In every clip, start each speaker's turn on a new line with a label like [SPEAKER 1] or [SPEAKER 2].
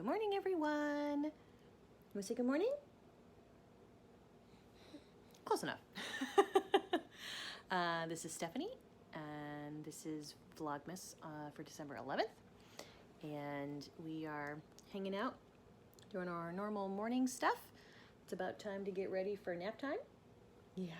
[SPEAKER 1] morning, everyone. You want to say good morning? Close enough. This is Stephanie, and this is Vlogmas for December 11th. And we are hanging out, doing our normal morning stuff. It's about time to get ready for nap time. Yeah.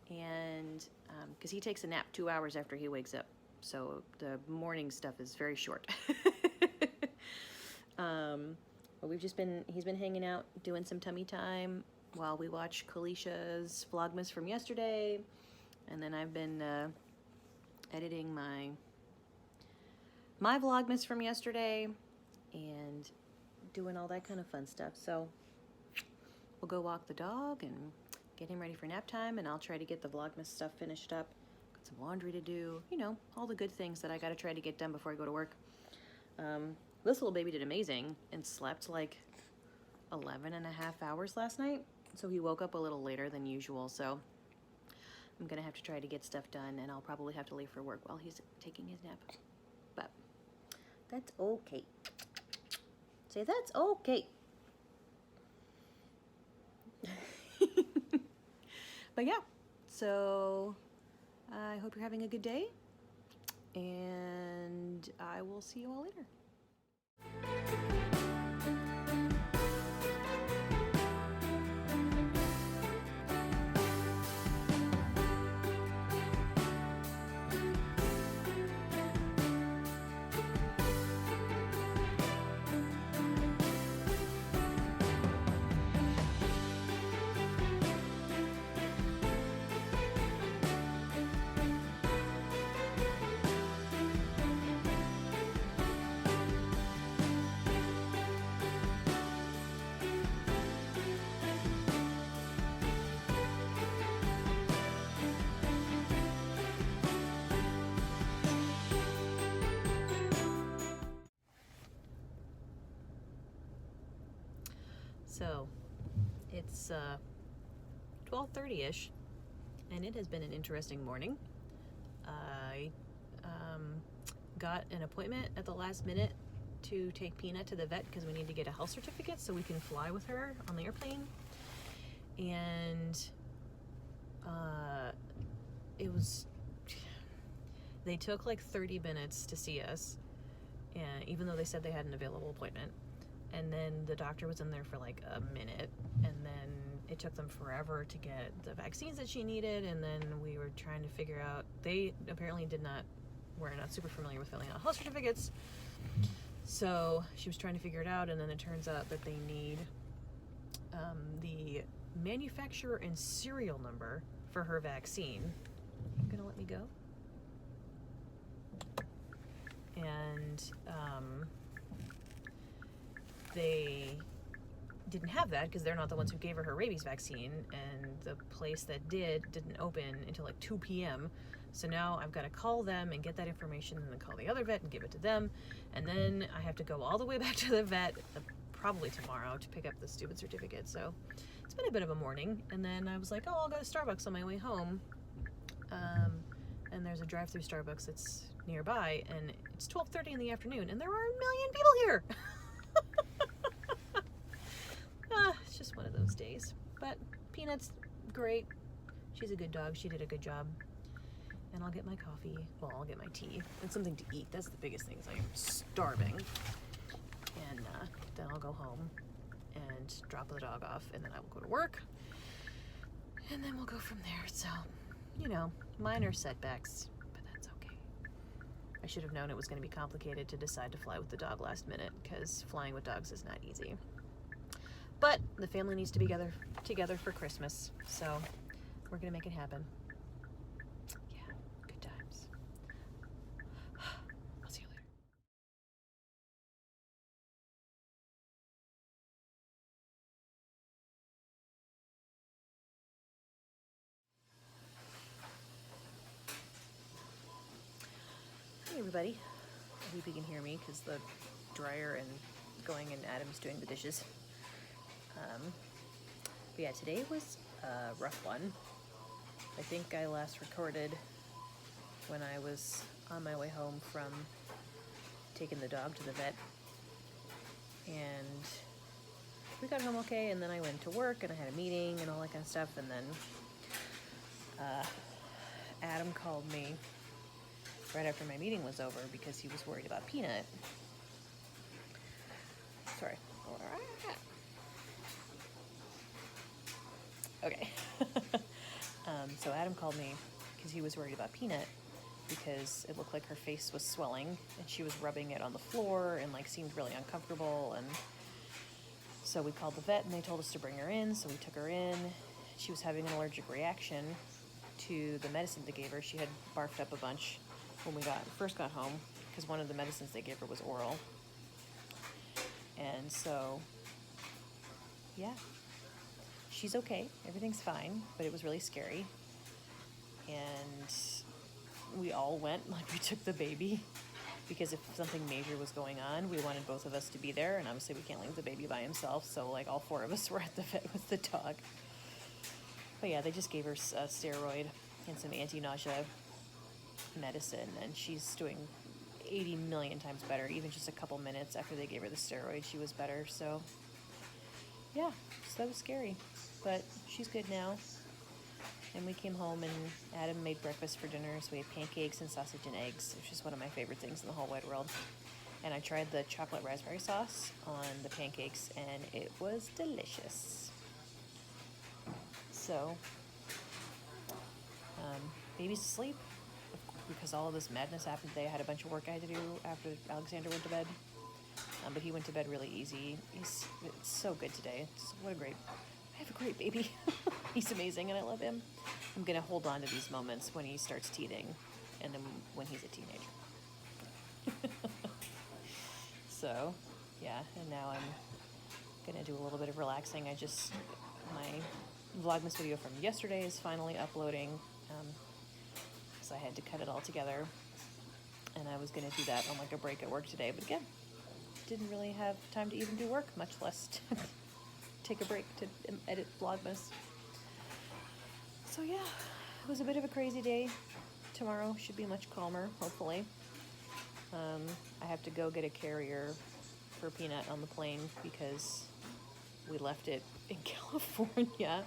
[SPEAKER 1] And because he takes a nap 2 hours after he wakes up, so the morning stuff is very short. But he's been hanging out, doing some tummy time while we watch Kalisha's Vlogmas from yesterday, and then I've been editing my Vlogmas from yesterday and doing all that kind of fun stuff. So we'll go walk the dog and get him ready for nap time, and I'll try to get the Vlogmas stuff finished up. Got some laundry to do, you know, all the good things that I gotta try to get done before I go to work. This little baby did amazing and slept like 11 and a half hours last night. So he woke up a little later than usual. So I'm gonna have to try to get stuff done, and I'll probably have to leave for work while he's taking his nap. But that's okay. Say that's okay. But yeah, so I hope you're having a good day, and I will see you all later. So it's 12:30-ish, and it has been an interesting morning. I got an appointment at the last minute to take Peanut to the vet because we need to get a health certificate so we can fly with her on the airplane. And they took like 30 minutes to see us, and even though they said they had an available appointment. And then the doctor was in there for like a minute, and then it took them forever to get the vaccines that she needed, and then we were trying to figure out, they apparently were not super familiar with filling out health certificates, so she was trying to figure it out, and then it turns out that they need the manufacturer and serial number for her vaccine. You gonna let me go? And they didn't have that because they're not the ones who gave her rabies vaccine, and the place that didn't open until like 2 p.m. So now I've got to call them and get that information, and then call the other vet and give it to them, and then I have to go all the way back to the vet probably tomorrow to pick up the stupid certificate. So it's been a bit of a morning. And then I was like, oh, I'll go to Starbucks on my way home, and there's a drive-through Starbucks that's nearby, and it's 12:30 in the afternoon, and there are a million people here. It's just one of those days. But Peanut's great. She's a good dog. She did a good job. And I'll get my coffee. Well, I'll get my tea and something to eat. That's the biggest thing, is I am starving. And then I'll go home and drop the dog off, and then I will go to work. And then we'll go from there. So, you know, minor setbacks, but that's okay. I should have known it was going to be complicated to decide to fly with the dog last minute, because flying with dogs is not easy. But the family needs to be together for Christmas, so we're gonna make it happen. Yeah, good times. I'll see you later. Hey everybody. I hope you can hear me because the dryer and going, and Adam's doing the dishes. But yeah, today was a rough one. I think I last recorded when I was on my way home from taking the dog to the vet And we got home okay, and then I went to work, and I had a meeting and all that kind of stuff, and then Adam called me right after my meeting was over because he was worried about Peanut. Sorry. Okay. So Adam called me because he was worried about Peanut because it looked like her face was swelling and she was rubbing it on the floor and like seemed really uncomfortable. And so we called the vet and they told us to bring her in. So we took her in. She was having an allergic reaction to the medicine they gave her. She had barfed up a bunch when we first got home because one of the medicines they gave her was oral. And so, yeah, she's okay. Everything's fine, but it was really scary. And we all went, like we took the baby because if something major was going on, we wanted both of us to be there. And obviously we can't leave the baby by himself. So like all four of us were at the vet with the dog. But yeah, they just gave her a steroid and some anti-nausea medicine. And she's doing 80 million times better. Even just a couple minutes after they gave her the steroid, she was better. So yeah, so that was scary. But she's good now. And we came home and Adam made breakfast for dinner. So we had pancakes and sausage and eggs, which is one of my favorite things in the whole wide world. And I tried the chocolate raspberry sauce on the pancakes and it was delicious. So, baby's asleep because all of this madness happened today. I had a bunch of work I had to do after Alexander went to bed. But he went to bed really easy. It's so good today. I have a great baby. He's amazing and I love him. I'm going to hold on to these moments when he starts teething and then when he's a teenager. So, yeah, and now I'm going to do a little bit of relaxing. My Vlogmas video from yesterday is finally uploading because I had to cut it all together. And I was going to do that on like a break at work today. But again, didn't really have time to even do work, much less take a break to edit Vlogmas. So yeah, it was a bit of a crazy day. Tomorrow should be much calmer, hopefully. I have to go get a carrier for Peanut on the plane because we left it in California.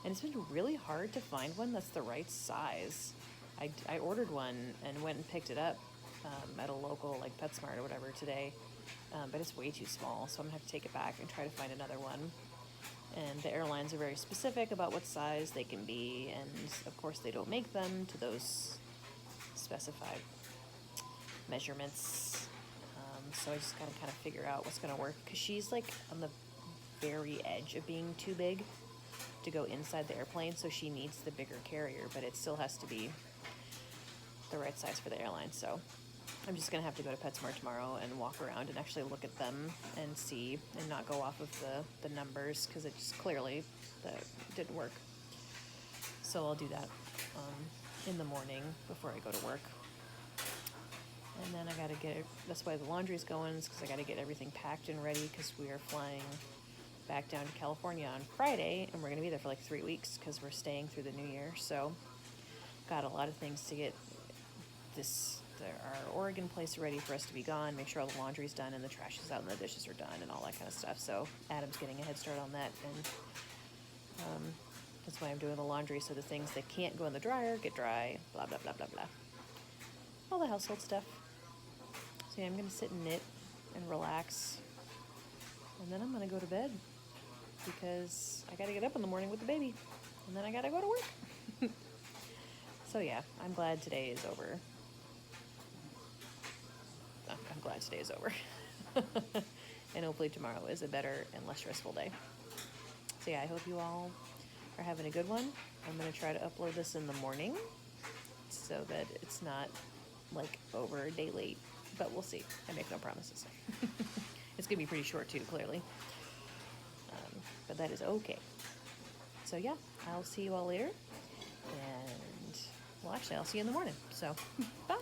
[SPEAKER 1] And it's been really hard to find one that's the right size. I ordered one and went and picked it up at a local like PetSmart or whatever today. But it's way too small, so I'm gonna have to take it back and try to find another one. And the airlines are very specific about what size they can be, and of course they don't make them to those specified measurements. So I just gotta kind of figure out what's gonna work, because she's like on the very edge of being too big to go inside the airplane, so she needs the bigger carrier, but it still has to be the right size for the airline. So I'm just gonna have to go to PetSmart tomorrow and walk around and actually look at them and see, and not go off of the numbers, because it just clearly that didn't work. So I'll do that in the morning before I go to work. And then I gotta get it, that's why the laundry's going, is because I gotta get everything packed and ready, because we are flying back down to California on Friday, and we're gonna be there for like 3 weeks because we're staying through the new year. So got a lot of things to get our Oregon place ready for us to be gone, make sure all the laundry's done and the trash is out and the dishes are done and all that kind of stuff. So Adam's getting a head start on that, and that's why I'm doing the laundry, so the things that can't go in the dryer get dry, blah, blah, blah, blah, blah. All the household stuff. So yeah, I'm gonna sit and knit and relax, and then I'm gonna go to bed because I gotta get up in the morning with the baby, and then I gotta go to work. So yeah, I'm glad today is over. I'm glad today is over. And hopefully tomorrow is a better and less stressful day. So yeah, I hope you all are having a good one. I'm gonna try to upload this in the morning so that it's not like over a day late, but we'll see. I make no promises. It's gonna be pretty short too, clearly. But that is okay. So yeah, I'll see you all later. And well, actually, I'll see you in the morning. So bye.